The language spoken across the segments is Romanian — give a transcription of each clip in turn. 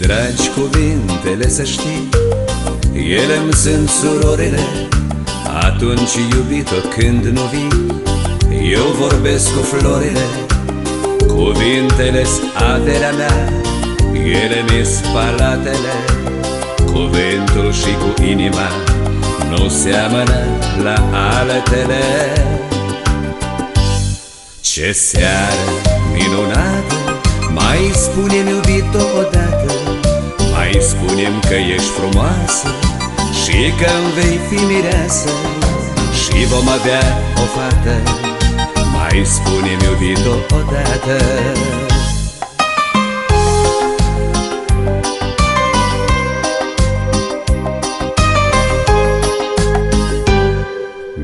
dragi cuvintele, să știi, ele-mi sunt surorile. Atunci, iubito, când nu vii, eu vorbesc cu florile. Cuvintele-s averea mea, ele mi-s palatele. Cuvântul și cu inima nu seamănă la altele. Ce seară minunată, mai spune-mi, iubito, odată, mai spune-mi că ești frumoasă și că-mi vei fi mireasă și vom avea o fată. Mai spune-mi, iubito, odată.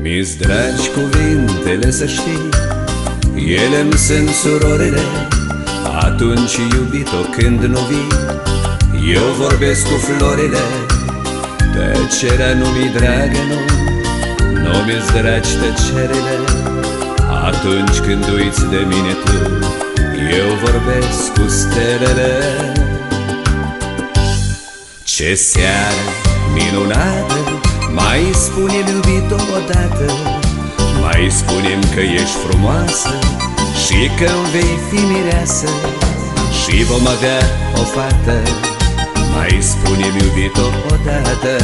Mi-s dragi cuvintele, să știi, ele-mi sunt surorile. Atunci, iubito, când nu vii, eu vorbesc cu florile. Tăcerea nu mi-i dragă, nu mi-s dragi tăcerile. Atunci când uiți de mine tu, eu vorbesc cu stelele. Ce seară minunată, mai spune-mi, iubito, odată, mai spune-mi că ești frumoasă și că-mi vei fi mireasă și vom avea o fată. Mai spune-mi, iubito, odată.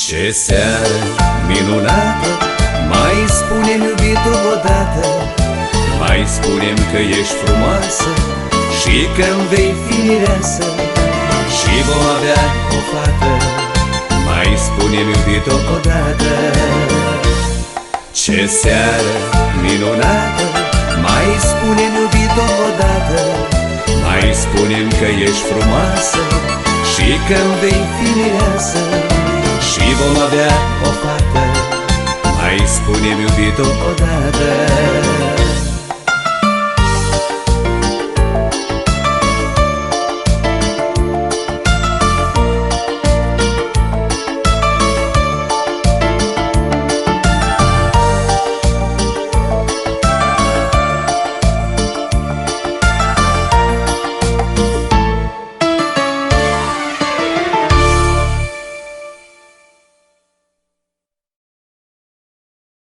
Ce seară minunată, mai spune-mi, iubito, odată, mai spune-mi că ești frumoasă și că-mi vei fi mireasă și vom avea o fată. Mai spune-mi, iubito, odată. Ce seară minunată, mai spune-mi, iubito, odată, mai spune-mi că ești frumoasă și că-mi vei fi mireasă și vom avea o fată. Mai spune-mi, iubito, odată.